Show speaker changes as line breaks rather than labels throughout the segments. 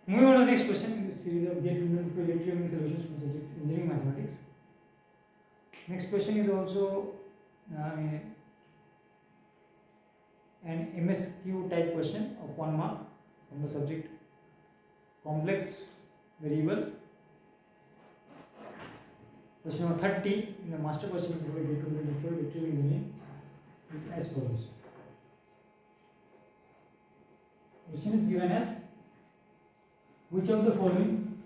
Moving on to the next question in this series of get to for electrical solutions from subject engineering mathematics. Next question is also an MSQ type question of 1 mark from the subject complex variable. Question number 30 in the master question for get to for electrical engineering is as follows. Question is given as which of the following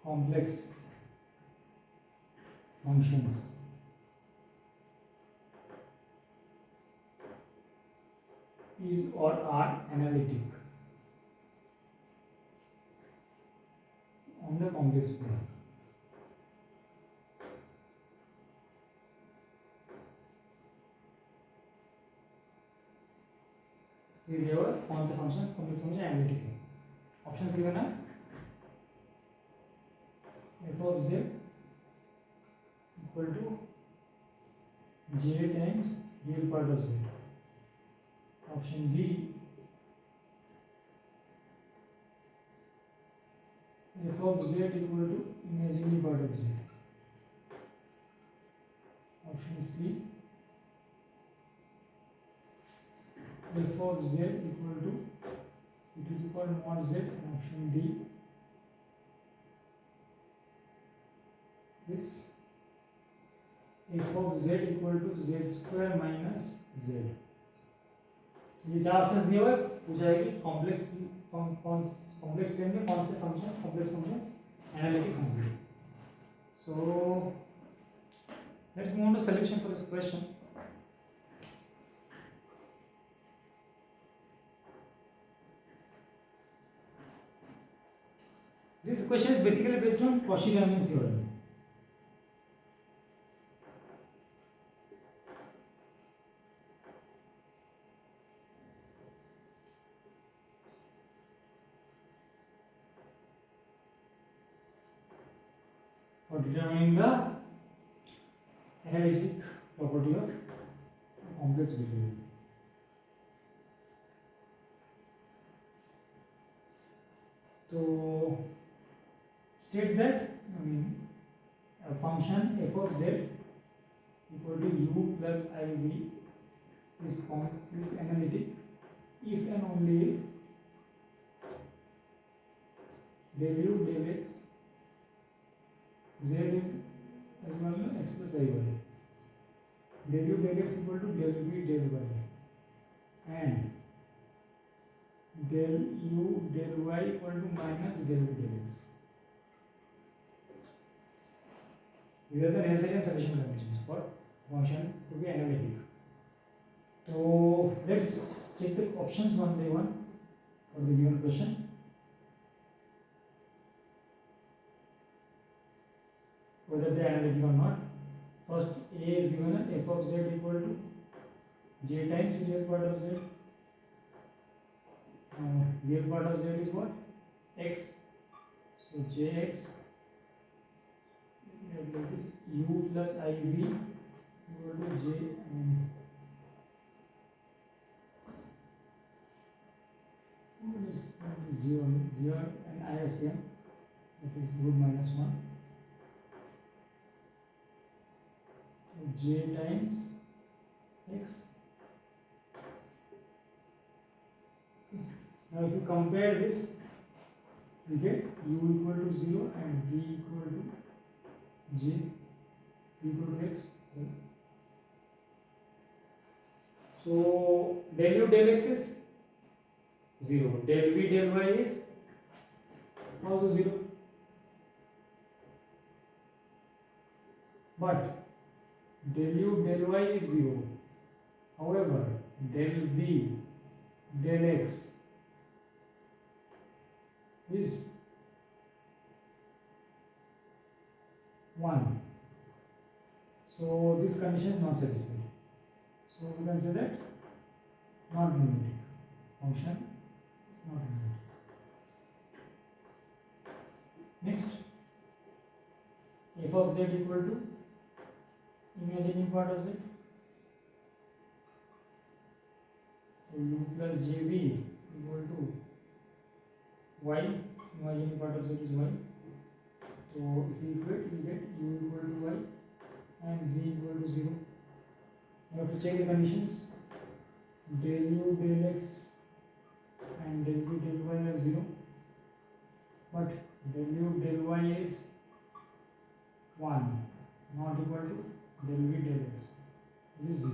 complex functions is or are analytic on the complex plane? ये कौन से functions complex function analytic है. Options given है f of z equal to j times real part of z. Option B f of z equal to imaginary part of z. Option C f of z equal to e to the power mod z, and option D is f of z equal to z square minus z. ये चार options दिए हुए पूछा है कि complex plane में कौन से फंक्शंस कॉम्प्लेक्स फंक्शंस एनालिटिक होंगे. So let's move on to solution for this question. This question is basically based on Cauchy-Riemann theorem. For determining the analytic property of complex variable. So states that a function f of z equal to u plus iv is analytic if and only if del u del x z is as well as x plus iy. Del u del x equal to del v del y and del u del y equal to minus del v del x. These are the necessary and sufficient conditions for function to be analytic. So let's check the options one by one for the given question. Whether they are analytic or not. First, A is given as f of z equal to j times real part of z. Real part of z is what? X. So jx like this u plus iv equal to j let's 0 and ISM, that is root minus 1. So j times x. Now if you compare this, we get u equal to 0 and v equal to j equal to x. So del u del x is 0, del v del y is also 0, but del u del y is 0. However, del v del x is 1. So this condition is not satisfied. So we can say that not analytic. Function is not analytic. Next, f of z equal to imaginary part of z. So u plus jv equal to y, imaginary part of z is y. So if we equate, we get u equal to y and v equal to 0. We have to check the conditions. Del u del x and del v del y are 0, but del u del y is 1, not equal to del v del x, it is 0.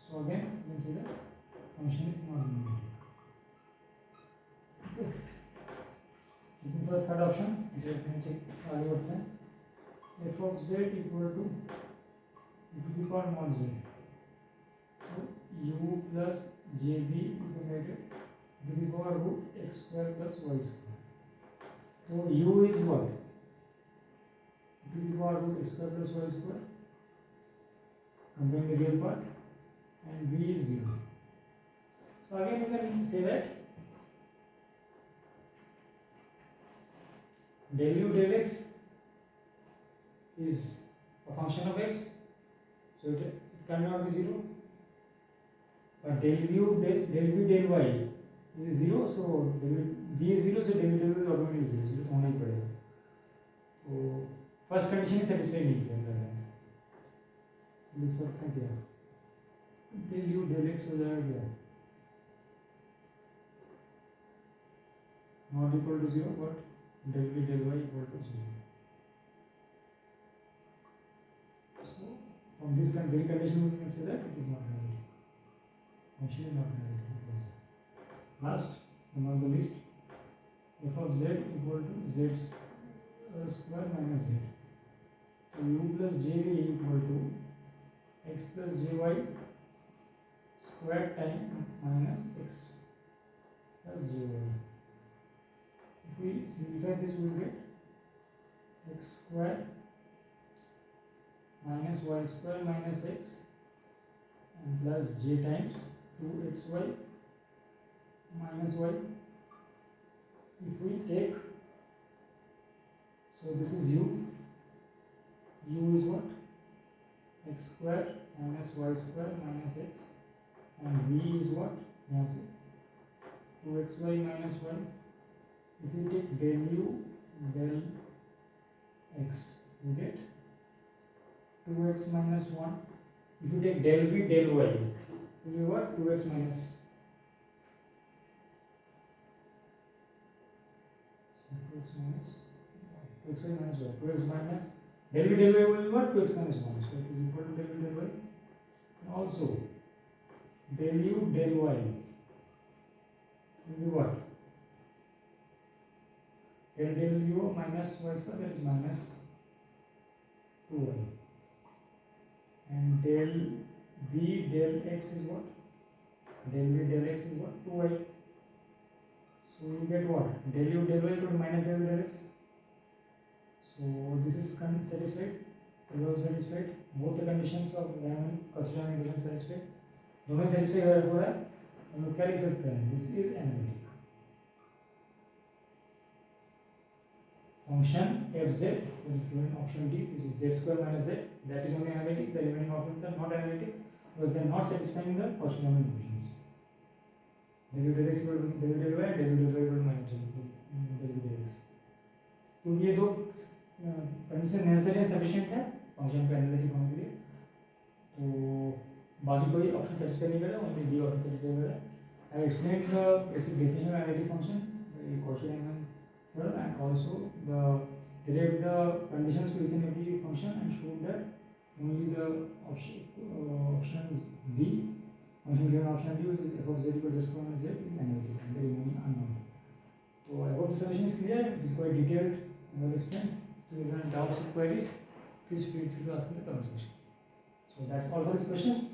So again you can say that function is not analytic. Okay. Looking for the third option, इसे अपने check आगे बढ़ते हैं. F of z equal to the power mod z. So u plus jv equated to the power root x square plus y square. So u is what? To the power root x square plus y square, comparing the real part, and v is 0. So again you can say that del u del x is a function of x, so it cannot be 0. But del u del v del y is 0, so v is 0, so del u del y automatically 0. 0 होना ही पड़ेगा. तो first condition satisfy नहीं किया जा रहा है. लिख सकते हैं क्या? del u del x हो जाएगा क्या? Not equal to 0, but del v del y equal to 0. So from this very condition we can say that it is not analytic. Function is not analytic. Last, among the list, f of z equal to z square minus z. So u plus jv equal to x plus jy square time minus x plus jy. If we simplify this, we will get x square minus y square minus x and plus j times 2xy minus y. If we take, so this is u is what? X square minus y square minus x, and v is what? Yes, 2xy minus y. If we take del u del x, we get 2x minus 1. If you take del v del y, we get what? 2x minus 2x minus 2xy minus y. 2x minus del v del y will be what? 2x minus 1. So it is equal to del v del y. And also del u del y will be what? Del u minus y square, that is minus 2y. And del v del x is what? Del v del x is what? 2y. So you get what? Del u del y equal to minus del v del x. So this is satisfied. Is also satisfied. Both the conditions of Riemann Cauchy-Riemann equation satisfied. दोनों satisfy हो रहा है. हम लोग क्या लिख सकते हैं? This is analytic. Function fz, that is given option D, which is z square minus z, that is only analytic. The remaining options are not analytic because they are not satisfying the Cauchy-Riemann equations. Del u del x equal to del u del y, del u del y equal to minus del u del x. तो ये दो condition necessary and sufficient है function को analytic होने के लिए. तो बाकी कोई ऑप्शन सेटिस्फाई नहीं करेगा, ओनली डी ऑप्शन सेटिस्फाई करेगा. I have explained the basic definition of analytic function, Cauchy-Riemann theorem, and also the derived the conditions for each and every function and showed that only the option is D, function given option D, which is f of z equals z square minus z, is analytic and the remaining unknown. So I hope the solution is clear. It is quite detailed and well explained. So if you have doubts or queries, please feel free to ask in the comment section. So that's all for this question.